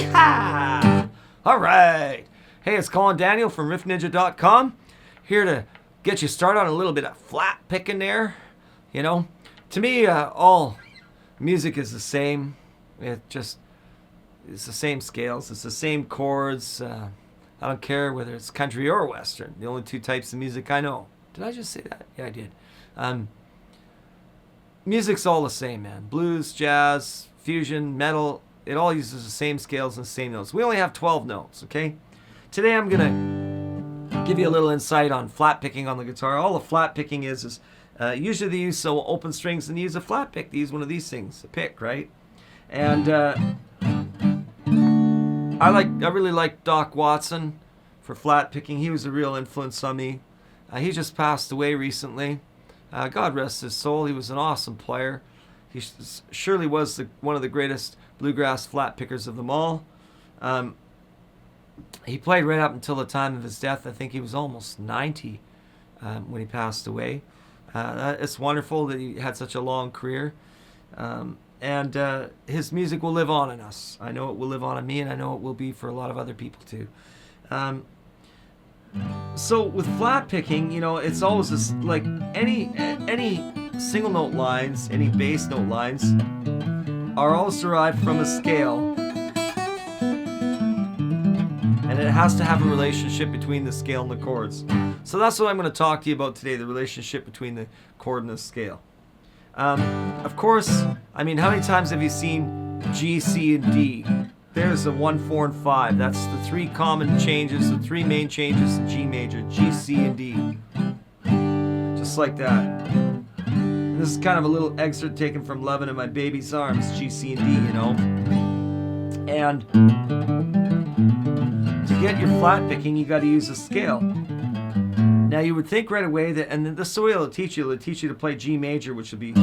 Yeehaw! All right. Hey, it's Colin Daniel from riffninja.com. Here to get you started on a little bit of flat picking there. You know, to me, all music is the same. It's the same scales. It's the same chords. I don't care whether it's country or western. The only two types of music I know. Did I just say that? Yeah, I did. Music's all the same, man. Blues, jazz, fusion, metal. It all uses the same scales and the same notes. We only have 12 notes, okay? Today I'm going to give you a little insight on flat picking on the guitar. All the flat picking is usually they use some open strings and they use a flat pick. They use one of these things, a pick, right? And I really like Doc Watson for flat picking. He was a real influence on me. He just passed away recently. God rest his soul. He was an awesome player. He surely was one of the greatest bluegrass flat pickers of them all. He played right up until the time of his death. I think he was almost 90 when he passed away. It's wonderful that he had such a long career. And his music will live on in us. I know it will live on in me, and I know it will be for a lot of other people too. So with flat picking, you know, it's always this, like any single note lines, any bass note lines are always derived from a scale, and it has to have a relationship between the scale and the chords. So that's what I'm going to talk to you about today, the relationship between the chord and the scale. Of course, I mean, how many times have you seen G, C, and D? There's a 1, 4, and 5. That's the three common changes, the three main changes in G major, G, C, and D. Just like that. And this is kind of a little excerpt taken from Lovin' in My Baby's Arms, G, C, and D, you know. And to get your flat picking, you got to use a scale. Now you would think right away that, and this is the way it'll teach you to play G major, which would be,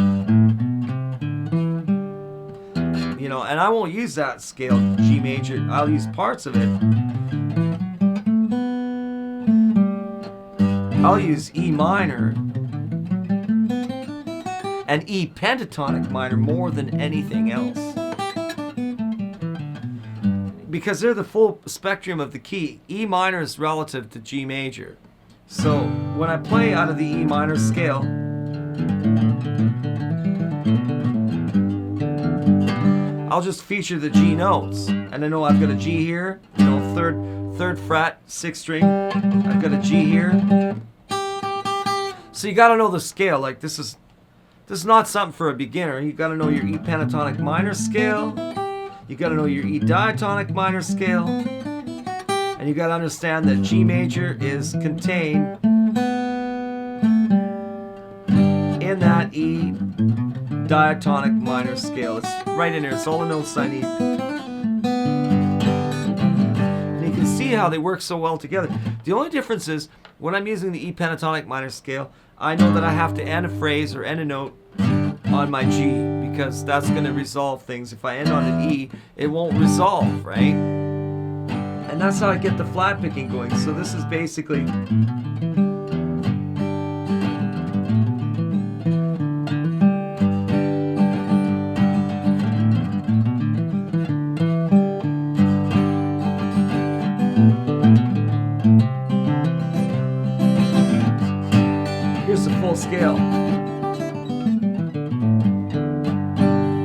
you know, and I won't use that scale, G major. I'll use parts of it. I'll use E minor and E pentatonic minor more than anything else, because they're the full spectrum of the key. E minor is relative to G major. So when I play out of the E minor scale, I'll just feature the G notes, and I know I've got a G here, you know, third fret, 6th string. I've got a G here. So you got to know the scale. Like this is not something for a beginner. You got to know your E pentatonic minor scale. You got to know your E diatonic minor scale. And you got to understand that G major is contained in that E diatonic minor scale. It's right in there. It's all the notes I need. And you can see how they work so well together. The only difference is when I'm using the E pentatonic minor scale, I know that I have to end a phrase or end a note on my G, because that's going to resolve things. If I end on an E, it won't resolve, right? And that's how I get the flat picking going. So this is basically, here's the full scale.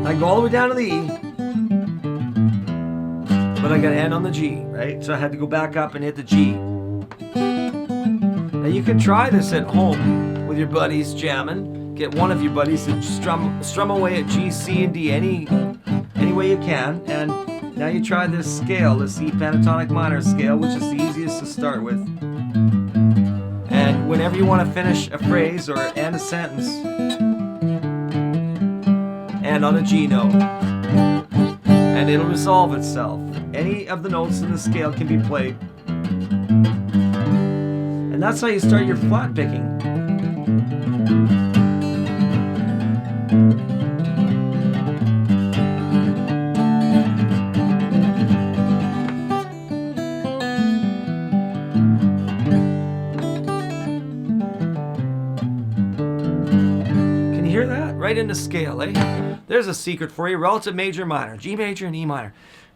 I go all the way down to the E, but I gotta end on the G, right? So I had to go back up and hit the G. Now you can try this at home with your buddies jamming. Get one of your buddies to strum away at G, C, and D any way you can. And now you try this scale, this E pentatonic minor scale, which is the easiest to start with. And whenever you want to finish a phrase or end a sentence, end on a G note, and it'll resolve itself. Any of the notes in the scale can be played. And that's how you start your flat picking. Can you hear that? Right into scale, eh? There's a secret for you. Relative major, minor. G major and E minor.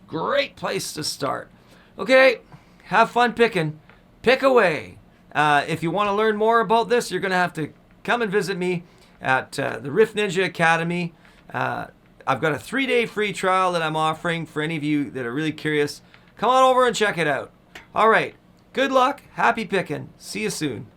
Great place to start. Okay, have fun picking. Pick away. If you want to learn more about this, you're going to have to come and visit me at the Riff Ninja Academy. I've got a 3-day free trial that I'm offering for any of you that are really curious. Come on over and check it out. All right, good luck, happy picking. See you soon.